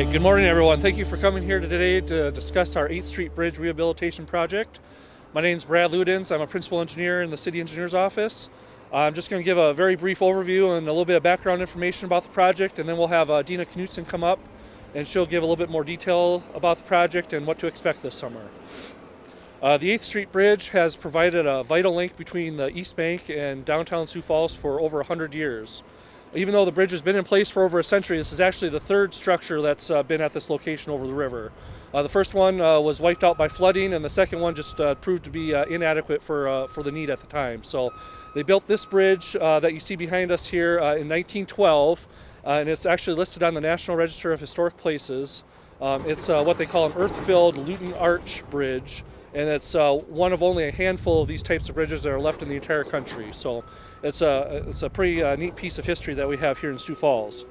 right, good morning everyone. Thank you for coming here today to discuss our 8th Street Bridge Rehabilitation Project. My name is Brad Ludens. I'm a principal engineer in the City Engineer's Office. I'm just going to give a very brief overview and a little bit of background information about the project, and then we'll have Dina Knutson come up and she'll give a little bit more detail about the project and what to expect this summer. The 8th Street Bridge has provided a vital link between the East Bank and downtown Sioux Falls for over 100 years. Even though the bridge has been in place for over a century, this is actually the third structure that's been at this location over the river. The first one was wiped out by flooding, and the second one just proved to be inadequate for the need at the time. So they built this bridge that you see behind us here in 1912, and it's actually listed on the National Register of Historic Places. It's what they call an earth-filled Luton Arch Bridge, and it's one of only a handful of these types of bridges that are left in the entire country. So it's a pretty neat piece of history that we have here in Sioux Falls.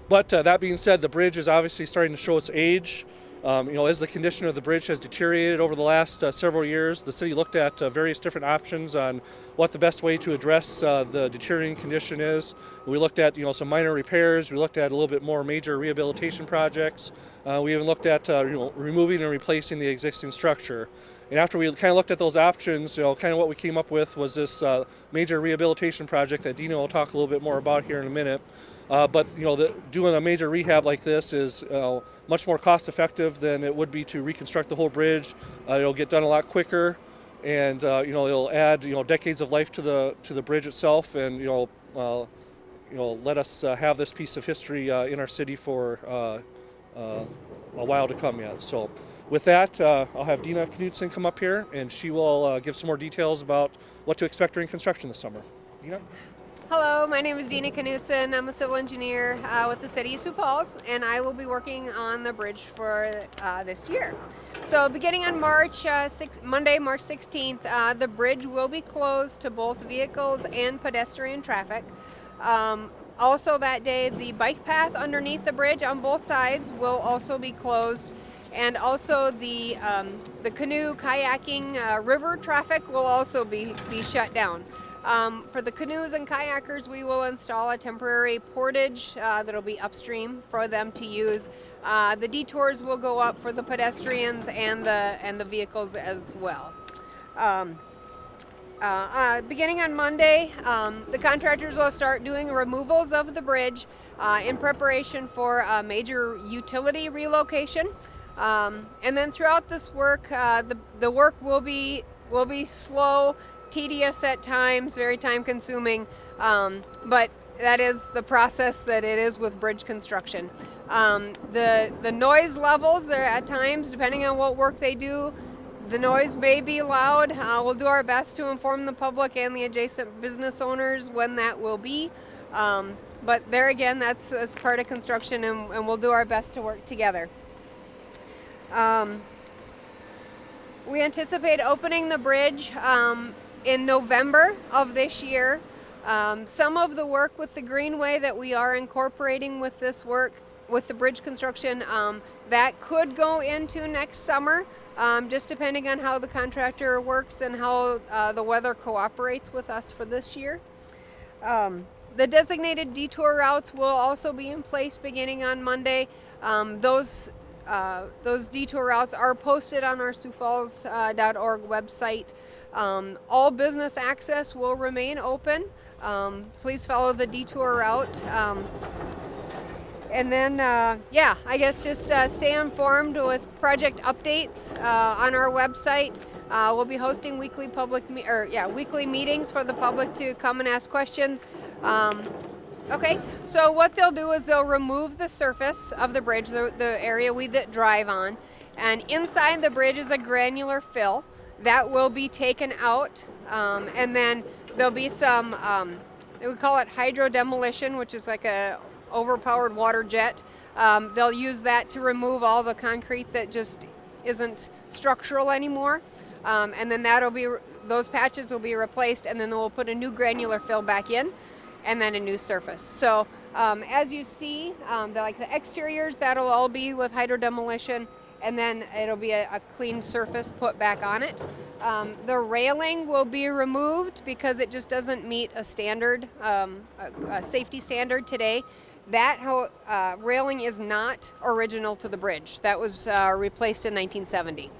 But that being said, the bridge is obviously starting to show its age. As the condition of the bridge has deteriorated over the last several years, the city looked at various different options on what the best way to address the deteriorating condition is. We looked at some minor repairs. We looked at a little bit more major rehabilitation projects. We even looked at removing and replacing the existing structure. And after we kind of looked at those options, kind of what we came up with was this major rehabilitation project that Dina will talk a little bit more about here in a minute. But doing a major rehab like this is much more cost effective than it would be to reconstruct the whole bridge. It'll get done a lot quicker, and it'll add decades of life to the bridge itself, and let us have this piece of history in our city for a while to come yet. So with that, I'll have Dina Knutson come up here, and she will give some more details about what to expect during construction this summer. Dina? Hello, my name is Dina Knutson. I'm a civil engineer with the City of Sioux Falls, and I will be working on the bridge for this year. So beginning on Monday, March 16th, the bridge will be closed to both vehicles and pedestrian traffic. Also that day, the bike path underneath the bridge on both sides will also be closed, and also the canoe, kayaking, river traffic will also be shut down. For the canoes and kayakers, we will install a temporary portage that'll be upstream for them to use. The detours will go up for the pedestrians and the vehicles as well. Beginning on Monday, the contractors will start doing removals of the bridge in preparation for a major utility relocation. And then throughout this work, the work will be slow, tedious at times, very time consuming, but that is the process that it is with bridge construction. The noise levels there at times, depending on what work they do, the noise may be loud. We'll do our best to inform the public and the adjacent business owners when that will be. But there again, that's part of construction, and we'll do our best to work together. We anticipate opening the bridge in November of this year. Some of the work with the greenway that we are incorporating with this work, with the bridge construction, that could go into next summer, just depending on how the contractor works and how the weather cooperates with us for this year. The designated detour routes will also be in place beginning on Monday. Those detour routes are posted on our SiouxFalls.org website. All business access will remain open. Please follow the detour route. And then, I guess just stay informed with project updates on our website. We'll be hosting weekly weekly meetings for the public to come and ask questions. Okay, so what they'll do is they'll remove the surface of the bridge, the area we drive on, and inside the bridge is a granular fill that will be taken out, and then there'll be some, we call it hydro demolition, which is like a overpowered water jet. They'll use that to remove all the concrete that just isn't structural anymore, and then those patches will be replaced, and then we'll put a new granular fill back in, and then a new surface. So as you see, the exteriors, that'll all be with hydro demolition, and then it'll be a clean surface put back on it. The railing will be removed because it just doesn't meet a standard, a safety standard today. That railing is not original to the bridge. That was replaced in 1970.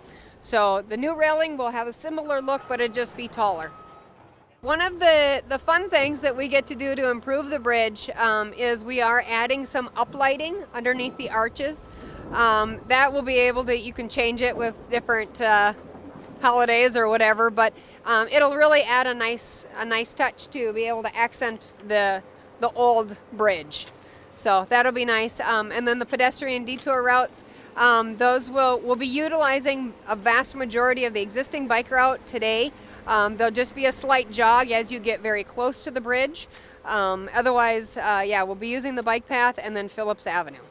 So the new railing will have a similar look, but it'll just be taller. One of the fun things that we get to do to improve the bridge is we are adding some uplighting underneath the arches. That will be able to, you can change it with different holidays or whatever, but it'll really add a nice touch to be able to accent the old bridge. So that'll be nice. And then the pedestrian detour routes, those will be utilizing a vast majority of the existing bike route today. There'll just be a slight jog as you get very close to the bridge. Otherwise, we'll be using the bike path and then Phillips Avenue.